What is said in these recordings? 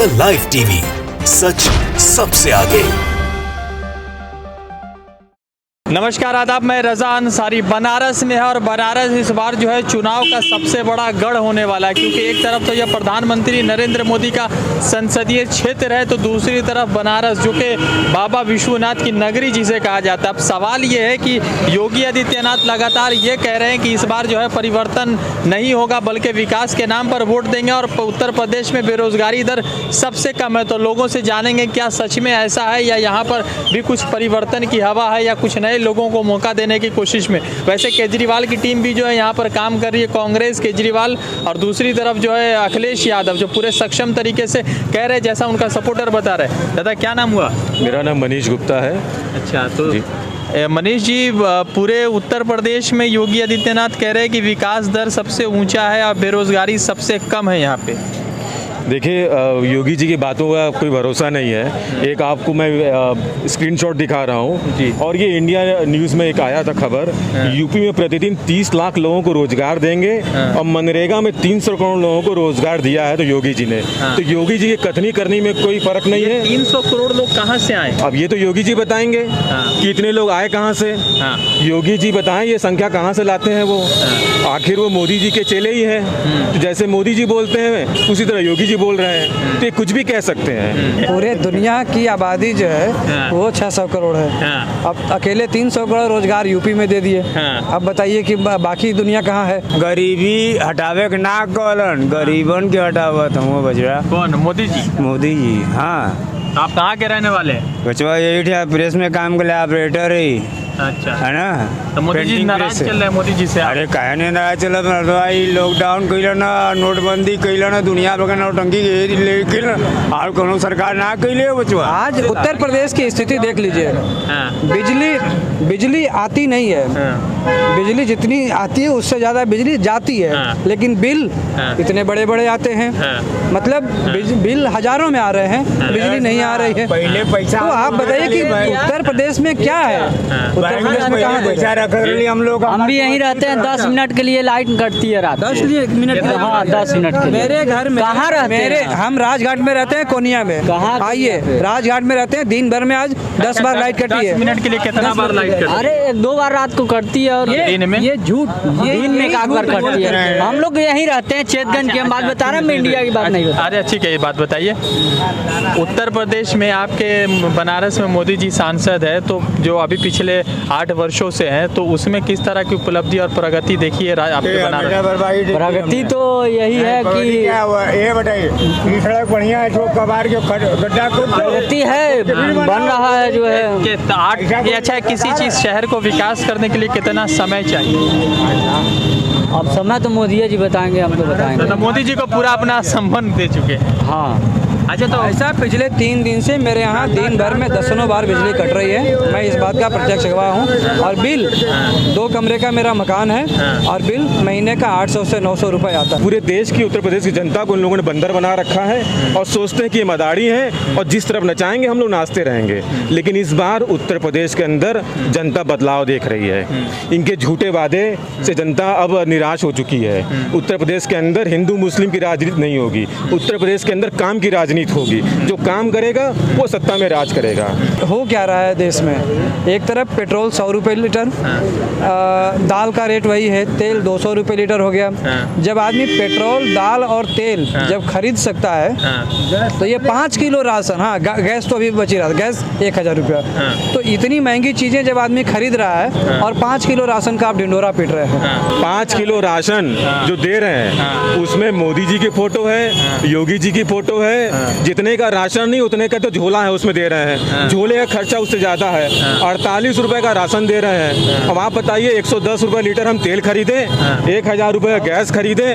The live TV, सच सबसे आगे। नमस्कार आदाब, मैं रजा अंसारी। बनारस में है और बनारस इस बार जो है चुनाव का सबसे बड़ा गढ़ होने वाला है, क्योंकि एक तरफ तो यह प्रधानमंत्री नरेंद्र मोदी का संसदीय क्षेत्र है, तो दूसरी तरफ बनारस जो कि बाबा विश्वनाथ की नगरी जिसे कहा जाता है। अब सवाल ये है कि योगी आदित्यनाथ लगातार ये कह रहे हैं कि इस बार जो है परिवर्तन नहीं होगा, बल्कि विकास के नाम पर वोट देंगे, और उत्तर प्रदेश में बेरोजगारी दर सबसे कम है। तो लोगों से जानेंगे क्या सच में ऐसा है या यहाँ पर भी कुछ परिवर्तन की हवा है या कुछ नए लोगों को मौका देने की कोशिश में। वैसे केजरीवाल की टीम भी जो है यहाँ पर काम कर रही है, कांग्रेस, केजरीवाल, और दूसरी तरफ जो है अखिलेश यादव, जो पूरे सक्षम तरीके से कह रहे जैसा उनका सपोर्टर बता रहे। दादा क्या नाम हुआ? मेरा नाम मनीष गुप्ता है। अच्छा, तो मनीष जी, पूरे उत्तर प्रदेश में योगी आदित्यनाथ कह रहे हैं कि विकास दर सबसे ऊंचा है और बेरोजगारी सबसे कम है यहाँ पे। देखिए, योगी जी की बातों का कोई भरोसा नहीं है। एक आपको मैं स्क्रीनशॉट दिखा रहा हूँ, और ये इंडिया न्यूज़ में एक आया था खबर, यूपी में प्रतिदिन 30 लाख लोगों को रोजगार देंगे, और मनरेगा में 300 करोड़ लोगों को रोजगार दिया है तो योगी जी ने। तो योगी जी की कथनी करनी में कोई फर्क नहीं है। 300 करोड़ लोग कहाँ से आए? अब ये तो योगी जी बताएंगे कि इतने लोग आए कहाँ से। योगी जी बताएं ये संख्या कहाँ से लाते हैं वो। आखिर वो मोदी जी के चेले ही हैं, तो जैसे मोदी जी बोलते हैं उसी तरह योगी जी बोल रहे हैं, तो ये कुछ भी कह सकते हैं। पूरे दुनिया की आबादी जो है वो 600 करोड़ है। अब अकेले 300 करोड़ रोजगार यूपी में दे दिए। अब बताइए कि बाकी दुनिया कहाँ है? गरीबी हटावे के ना कहलन, गरीबन के हटावत हम बचवा। कौन? मोदी जी? मोदी जी, हाँ। आप कहाँ के रहने वाले? बचवा यही ठा प्रेस में काम कर ऑपरेटर ही। अच्छा, है ना। तो मोदी जी नाराज चल रहे हैं मोदी जी से? अरे काहे नहीं नाराज चल लॉकडाउन कैल ना, नोटबंदी कैल ना, दुनिया भर नौटंकी लेकिन और कोनो सरकार ना कैले बचवा। आज उत्तर प्रदेश की स्थिति देख लीजिए। बिजली आती नहीं है। बिजली जितनी आती है उससे ज्यादा बिजली जाती है, लेकिन बिल इतने बड़े बड़े आते हैं। मतलब बिल हजारों में आ रहे हैं, बिजली नहीं आ रही है। पहले पैसा, तो आप बताइए कि उत्तर प्रदेश में क्या है? उत्तर प्रदेश में कहाँ पैसा रख रहे हम लोग? हम भी यहीं रहते हैं। 10 मिनट के लिए लाइट कटती है रात। 10 मिनट के लिए? हाँ, 10 मिनट के लिए। मेरे घर में कहाँ रहते हैं? हम राजघाट में रहते हैं, कोनिया में। कहाँ? आइए, राजघाट में रहते हैं। दिन भर में आज 10 बार लाइट कटी है। 10 मिनट के लिए कितना बार लाइट कटी? अरे 2 बार रात को कटती है, और दिन में? ये झूठ। दिन में एक बार कटती है। हम लोग यहीं रहते हैं, चेतगंज की हम बात बता रहे हैं, मैं इंडिया की बात नहीं बता। अरे ठीक है, ये बात बताइए। उत्तर प्रदेश में आपके बनारस में मोदी जी सांसद है, तो जो अभी पिछले 8 वर्षों से हैं, तो उसमें किस तरह की उपलब्धि और प्रगति देखी है आपके बनारस? प्रगति तो यही है कि ये बताइए, सड़क बढ़िया है, जो कबाड़ के गड्ढा को प्रगति है, बन रहा है जो है। अच्छा, किसी चीज शहर को विकास करने के लिए कितना समय चाहिए? अब समय तो मोदी जी बताएंगे, हम तो बताएंगे। तो मोदी जी को पूरा अपना संबंध दे चुके हैं। हाँ। अच्छा, तो ऐसा पिछले 3 दिन से मेरे यहाँ दिन भर में दर्जनों बार बिजली कट रही है। मैं इस बात का प्रत्यक्ष गवाह हूँ। और बिल 2 कमरे का मेरा मकान है, और बिल महीने का 800 से 900 रुपए आता है। पूरे देश की, उत्तर प्रदेश की जनता को उन लोगों ने बंदर बना रखा है, और सोचते हैं कि ये मदारी हैं और जिस तरफ नचाएंगे हम लोग नाचते रहेंगे। लेकिन इस बार उत्तर प्रदेश के अंदर जनता बदलाव देख रही है। इनके झूठे वादे से जनता अब निराश हो चुकी है। उत्तर प्रदेश के अंदर हिंदू मुस्लिम की राजनीति नहीं होगी, उत्तर प्रदेश के अंदर काम की राजनीति होगी। जो काम करेगा वो सत्ता में राज करेगा। हो क्या रहा है देश में? एक तरफ पेट्रोल 100 रुपये लीटर, दाल का रेट वही है, तेल 200 रुपये लीटर हो गया। जब आदमी पेट्रोल, दाल और तेल जब खरीद सकता है, तो ये 5 किलो राशन, हाँ गैस तो अभी बची रहा, गैस 1000 रुपया। तो इतनी महंगी चीज़ें जब आदमी खरीद रहा है, और 5 किलो राशन का आप ढिंडोरा पीट रहे हैं। 5 किलो राशन जो दे रहे हैं उसमें मोदी जी की फोटो है, योगी जी की फोटो है। जितने का राशन नहीं उतने का तो झोला है उसमें दे रहे हैं। झोले का खर्चा उससे ज़्यादा है। 48 रुपए का राशन दे रहे हैं। अब आप बताइए, 110 रुपये लीटर हम तेल खरीदे, 1000 रुपये गैस खरीदे,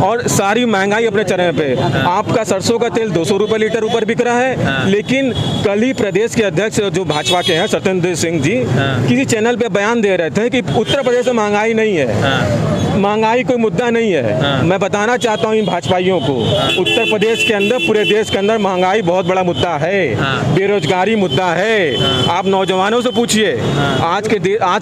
और सारी महंगाई अपने चरम पे। आपका सरसों का तेल 200 रुपये लीटर ऊपर बिक रहा है। लेकिन कल ही प्रदेश के अध्यक्ष जो भाजपा के हैं सत्येंद्र सिंह जी किसी चैनल पे बयान दे रहे थे कि उत्तर प्रदेश में महंगाई नहीं है, महंगाई कोई मुद्दा नहीं है। मैं बताना चाहता हूँ इन भाजपाइयों को, उत्तर प्रदेश के अंदर पूरे देश के अंदर महंगाई बहुत बड़ा मुद्दा है, बेरोजगारी मुद्दा है। आप नौजवानों से पूछिए, आज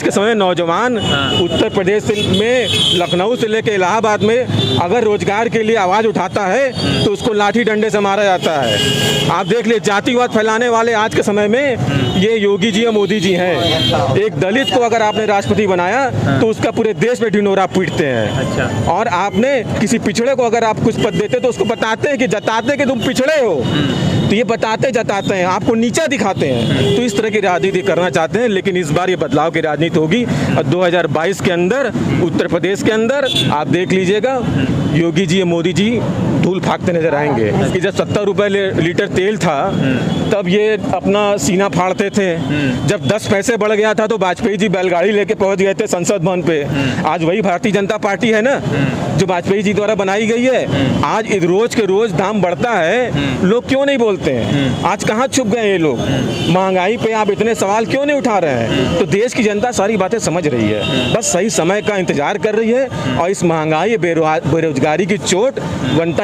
के समय में नौजवान उत्तर प्रदेश में लखनऊ से लेकर इलाहाबाद में अगर रोजगार के लिए आवाज़ उठाता है तो उसको लाठी डंडे से मारा जाता है। आप देख लिए, जातिवाद फैलाने वाले आज के समय में ये योगी जी और मोदी जी हैं। एक दलित को अगर आपने राष्ट्रपति बनाया तो उसका पूरे देश में ढिंढोरा पीटते हैं। और आपने किसी पिछड़े को अगर आप कुछ पद देते तो उसको बताते हैं कि जताते कि तुम पिछड़े हो, तो ये बताते जताते हैं, आपको नीचा दिखाते हैं। तो इस तरह की राजनीति करना चाहते हैं। लेकिन इस बार ये बदलाव की राजनीति होगी। और 2022 के अंदर उत्तर प्रदेश के अंदर आप देख लीजिएगा, योगी जी और मोदी जी धूल फाकते नजर आएंगे। कि जब 70 रुपए लीटर तेल था तब ये अपना सीना फाड़ते थे। जब 10 पैसे बढ़ गया था तो वाजपेयी जी बैलगाड़ी लेके पहुंच गए थे संसद भवन पे। आज वही भारतीय जनता पार्टी है ना जो वाजपेयी जी द्वारा बनाई गई है। आज रोज के रोज दाम बढ़ता है, लोग क्यों नहीं बोलते हैं? आज कहाँ छुप गए ये लोग? महंगाई पे आप इतने सवाल क्यों नहीं उठा रहे हैं? तो देश की जनता सारी बातें समझ रही है, बस सही समय का इंतजार कर रही है। और इस महंगाई बेरोजगारी की चोट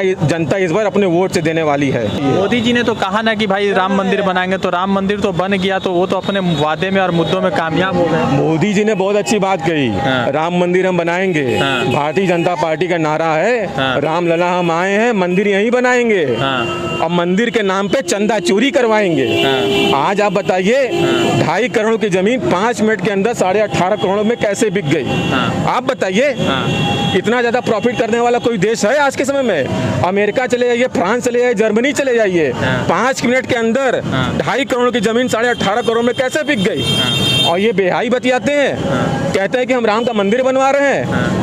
जनता इस बार अपने वोट से देने वाली है। मोदी जी ने तो कहा ना कि भाई राम मंदिर बनाएंगे, तो राम मंदिर तो बन गया, तो वो तो अपने वादे में और मुद्दों में कामयाब हो गए। मोदी जी ने बहुत अच्छी बात कही, राम मंदिर हम बनाएंगे। भारतीय जनता पार्टी का नारा है, राम लला हम आए हैं, मंदिर यहीं बनाएंगे। और मंदिर के नाम पे चंदा चोरी करवाएंगे। आज आप बताइए, 2.5 करोड़ की जमीन 5 मिनट के अंदर 18.5 करोड़ में कैसे बिक गई? आप बताइए, इतना ज्यादा प्रॉफिट करने वाला कोई देश है आज के समय में? अमेरिका चले जाइए, फ्रांस चले जाइए, जर्मनी चले जाइए, 5 मिनट के अंदर 2.5 करोड़ की जमीन 18.5 करोड़ में कैसे बिक गई? और ये बेहाई बतियाते हैं, कहते हैं कि हम राम का मंदिर बनवा रहे हैं।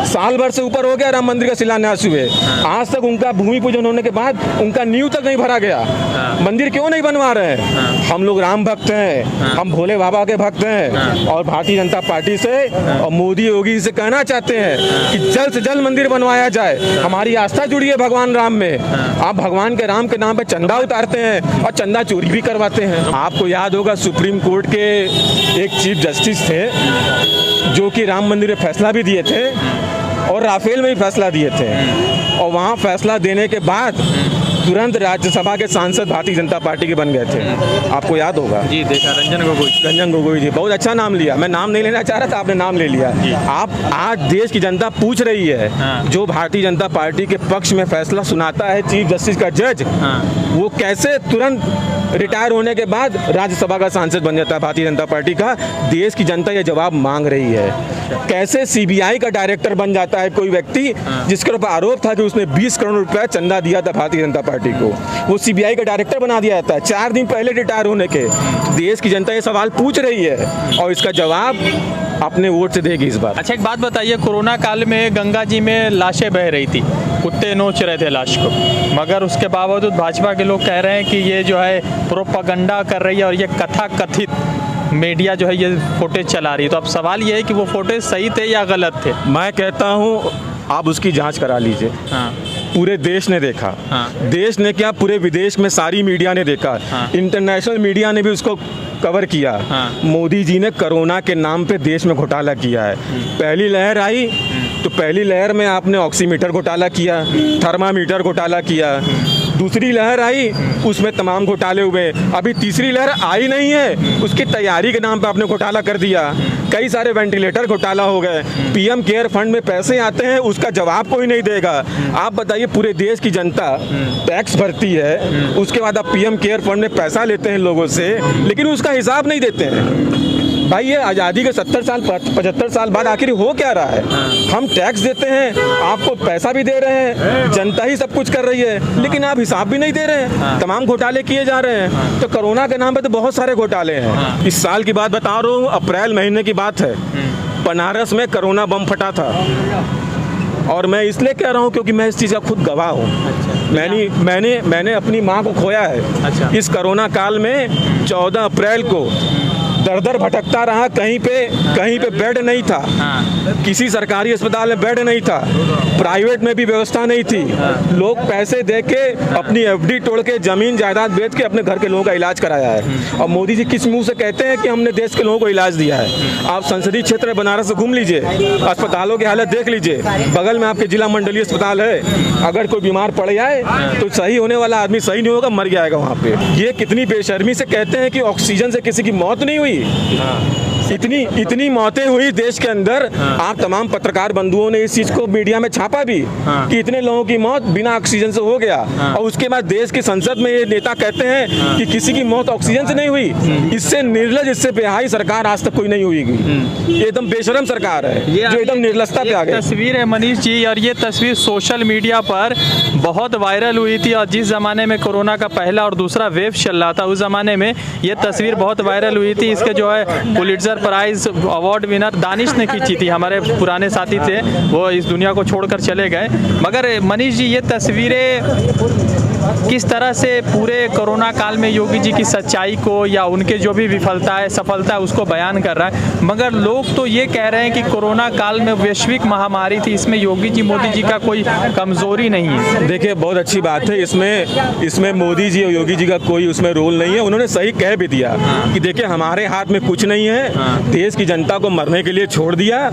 साल भर से ऊपर हो गया राम मंदिर का शिलान्यास हुए, आज तक उनका भूमि पूजन होने के बाद उनका नींव तक नहीं भरा गया। मंदिर क्यों नहीं बनवा रहे हैं? हम लोग राम भक्त हैं, हम भोले बाबा के भक्त हैं। और भारतीय जनता पार्टी से और मोदी योगी से कहना चाहते हैं कि जल्द से जल्द मंदिर बनवाया जाए। हमारी आस्था जुड़ी है भगवान राम में। आप भगवान के राम के नाम पे चंदा उतारते हैं और चंदा चोरी भी करवाते हैं। आपको याद होगा, सुप्रीम कोर्ट के एक चीफ जस्टिस थे जो कि राम मंदिर में फैसला भी दिए थे और राफेल में भी फैसला दिए थे। और वहाँ फैसला देने के बाद तुरंत राज्यसभा के सांसद भारतीय जनता पार्टी के बन गए थे। आपको याद होगा जी, देखा, रंजन गोगोई जी, बहुत अच्छा नाम लिया। मैं नाम नहीं लेना चाह रहा था, आपने नाम ले लिया। आप आज देश की जनता पूछ रही है, जो भारतीय जनता पार्टी के पक्ष में फैसला सुनाता है चीफ जस्टिस का जज, वो कैसे तुरंत रिटायर होने के बाद राज्यसभा का सांसद बन जाता है भारतीय जनता पार्टी का? देश की जनता ये जवाब मांग रही है। कैसे सीबीआई का डायरेक्टर बन जाता है कोई व्यक्ति जिसके ऊपर आरोप था कि उसने 20 करोड़ रुपया चंदा दिया था भारतीय जनता पार्टी को, वो सीबीआई का डायरेक्टर बना दिया जाता है 4 दिन पहले रिटायर होने के? तो देश की जनता ये सवाल पूछ रही है और इसका जवाब अपने वोट से देगी इस बार। अच्छा, एक बात बताइए, कोरोना काल में गंगा जी में लाशें बह रही थी, कुत्ते नोच रहे थे लाश को, मगर उसके बावजूद भाजपा के लोग कह रहे हैं कि ये जो है प्रोपेगेंडा कर रही है और ये कथा कथित मीडिया जो है ये फुटेज चला रही है। तो अब सवाल ये है कि वो फुटेज सही थे या गलत थे? मैं कहता हूँ आप उसकी जांच करा लीजिए। पूरे देश ने देखा। देश ने क्या, पूरे विदेश में सारी मीडिया ने देखा। इंटरनेशनल मीडिया ने भी उसको कवर किया। मोदी जी ने कोरोना के नाम पे देश में घोटाला किया है। पहली लहर आई तो पहली लहर में आपने ऑक्सीमीटर घोटाला किया, थर्मामीटर घोटाला किया। दूसरी लहर आई, उसमें तमाम घोटाले हुए। अभी तीसरी लहर आई नहीं है, उसकी तैयारी के नाम पे आपने घोटाला कर दिया। कई सारे वेंटिलेटर घोटाला हो गए। पीएम केयर फंड में पैसे आते हैं, उसका जवाब कोई नहीं देगा। आप बताइए, पूरे देश की जनता टैक्स भरती है, उसके बाद आप पीएम केयर फंड में पैसा लेते हैं लोगों से, लेकिन उसका हिसाब नहीं देते हैं। भाई, ये आज़ादी के 70 साल 75 साल बाद आखिर हो क्या रहा है? हम टैक्स देते हैं, आपको पैसा भी दे रहे हैं, जनता ही सब कुछ कर रही है, लेकिन आप हिसाब भी नहीं दे रहे हैं। तमाम घोटाले किए जा रहे हैं। तो कोरोना के नाम पे तो बहुत सारे घोटाले हैं। इस साल की बात बता रहा हूँ, अप्रैल महीने की बात है, बनारस में कोरोना बम फटा था। और मैं इसलिए कह रहा हूँ क्योंकि मैं इस चीज़ का खुद गवाह हूँ। मैंने अपनी माँ को खोया है। इस कोरोना काल में 14 अप्रैल को दर दर भटकता रहा, कहीं पे बेड नहीं था, किसी सरकारी अस्पताल में बेड नहीं था, प्राइवेट में भी व्यवस्था नहीं थी। लोग पैसे दे के अपनी एफडी तोड़ के जमीन जायदाद बेच के अपने घर के लोगों का इलाज कराया है। और मोदी जी किस मुंह से कहते हैं कि हमने देश के लोगों को इलाज दिया है? आप संसदीय क्षेत्र बनारस से घूम लीजिए, अस्पतालों की हालत देख लीजिए, बगल में आपके जिला मंडलीय अस्पताल है, अगर कोई बीमार पड़ जाए तो सही होने वाला आदमी सही नहीं होगा, मर जाएगा वहाँ पे। ये कितनी बेशर्मी से कहते हैं कि ऑक्सीजन से किसी की मौत नहीं हुई। इतनी मौतें हुई देश के अंदर। आप तमाम पत्रकार बंधुओं ने इस चीज को मीडिया में छापा भी कि इतने लोगों की मौत बिना ऑक्सीजन से हो गया, और उसके बाद देश की संसद में ये नेता कहते हैं कि किसी की मौत ऑक्सीजन से नहीं हुई। इससे निर्लज, इससे बेहाई सरकार आज तक कोई नहीं हुई। ये एकदम बेशरम सरकार है जो एकदम निर्लजता पे आ गई। तस्वीर है मनीष जी, और ये तस्वीर सोशल मीडिया पर बहुत वायरल हुई थी, और जिस ज़माने में कोरोना का पहला और दूसरा वेव चल रहा था उस ज़माने में ये तस्वीर बहुत वायरल हुई थी। इसके जो है Pulitzer prize award winner Danish ने खींची थी, हमारे पुराने साथी थे, वो इस दुनिया को छोड़कर चले गए। मगर मनीष जी, ये तस्वीरें किस तरह से पूरे कोरोना काल में योगी जी की सच्चाई को या उनके जो भी विफलता है सफलता है उसको बयान कर रहा है, मगर लोग तो ये कह रहे हैं कि कोरोना काल में वैश्विक महामारी थी, इसमें योगी जी मोदी जी का कोई कमजोरी नहीं है। देखिए, बहुत अच्छी बात है, इसमें मोदी जी और योगी जी का कोई उसमें रोल नहीं है। उन्होंने सही कह भी दिया कि देखिए हमारे हाथ में कुछ नहीं है, देश की जनता को मरने के लिए छोड़ दिया,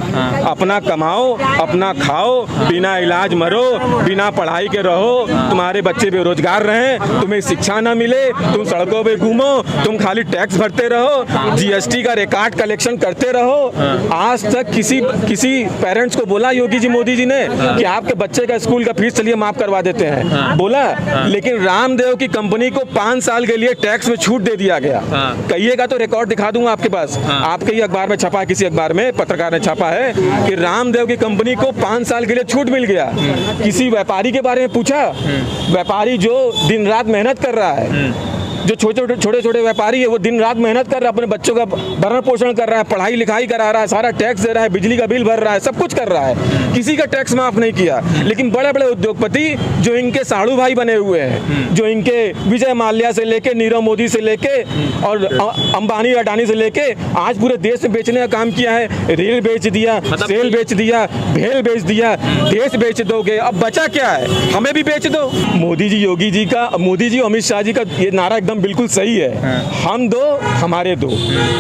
अपना कमाओ, अपना खाओ, बिना इलाज मरो, बिना पढ़ाई के रहो, तुम्हारे बच्चे बेरोजगार रहे, तुम्हें शिक्षा ना मिले, तुम सड़कों पे घूमो, तुम खाली टैक्स भरते रहो, जीएसटी का रिकॉर्ड कलेक्शन करते रहो। आज तक किसी पेरेंट्स को बोला योगी जी मोदी जी ने कि आपके बच्चे का स्कूल का फीस चलिए माफ करवा देते हैं? बोला? लेकिन रामदेव की कंपनी को 5 साल के लिए टैक्स में छूट दे दिया गया। कहिएगा तो रिकॉर्ड दिखा दूंगा आपके पास, आपके ही अखबार में छपा है, किसी अखबार में पत्रकार ने छापा है कि रामदेव की कंपनी को 5 साल के लिए छूट मिल गया। किसी व्यापारी के बारे में पूछा? व्यापारी जो दिन रात मेहनत कर रहा है, जो छोटे व्यापारी है, वो दिन रात मेहनत कर रहा है, अपने बच्चों का भरण पोषण कर रहा है, पढ़ाई लिखाई करा रहा है, सारा टैक्स दे रहा है, बिजली का बिल भर रहा है, सब कुछ कर रहा है, किसी का टैक्स माफ नहीं किया। लेकिन बड़े बड़े उद्योगपति जो इनके साड़ू भाई बने हुए हैं, जो इनके विजय माल्या से लेके नीरव मोदी से लेके और अंबानी अडानी से लेके आज पूरे देश में बेचने का काम किया है, रेल बेच दिया, सेल बेच दिया, भेल बेच दिया, देश बेच दोगे, अब बचा क्या है? हमें भी बेच दो। मोदी जी अमित शाह जी का ये नारा एकदम बिल्कुल सही है, हम दो हमारे दो।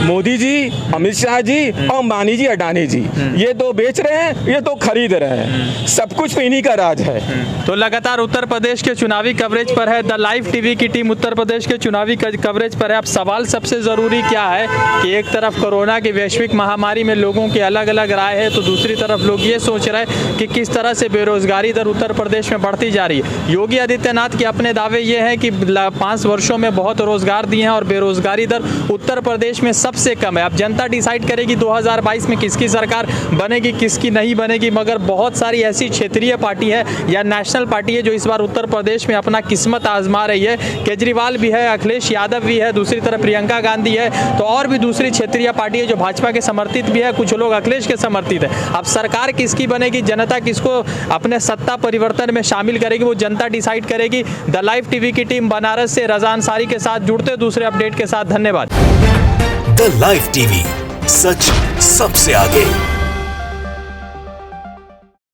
मोदी जी, अमित शाह जी और अंबानी जी, अडानी जी, ये दो बेच रहे हैं, ये दो खरीद रहे हैं, सब कुछ इन्हीं का राज है। तो लगातार उत्तर प्रदेश के चुनावी कवरेज पर है, द लाइव टीवी की टीम उत्तर प्रदेश के चुनावी कवरेज पर है। अब सवाल सबसे ज़रूरी क्या है कि एक तरफ कोरोना की वैश्विक महामारी में लोगों की अलग अलग राय है, तो दूसरी तरफ लोग ये सोच रहे हैं कि किस तरह से बेरोजगारी दर उत्तर प्रदेश में बढ़ती जा रही है। योगी आदित्यनाथ के अपने दावे ये हैं कि 5 वर्षों में बहुत रोजगार दिए हैं और बेरोजगारी दर उत्तर प्रदेश में सबसे कम है। अब जनता डिसाइड करेगी 2022 में किसकी सरकार बनेगी, किसकी नहीं बनेगी, मगर बहुत सारी ऐसी क्षेत्रीय पार्टी है या नेशनल पार्टी है जो इस बार उत्तर प्रदेश में अपना किस्मत आजमा रही है। केजरीवाल भी है, अखिलेश यादव भी है, दूसरी तरफ प्रियंका गांधी है, तो और भी दूसरी क्षेत्रीय पार्टी है जो भाजपा के समर्थित भी है, कुछ लोग अखिलेश के समर्थित है। अब सरकार किसकी बनेगी, जनता किसको अपने सत्ता परिवर्तन में शामिल करेगी, वो जनता डिसाइड करेगी। द लाइव टीवी की टीम बनारस से रजा अंसारी के साथ जुड़ते दूसरे अपडेट के साथ, धन्यवाद। द लाइव टीवी, सच सबसे आगे।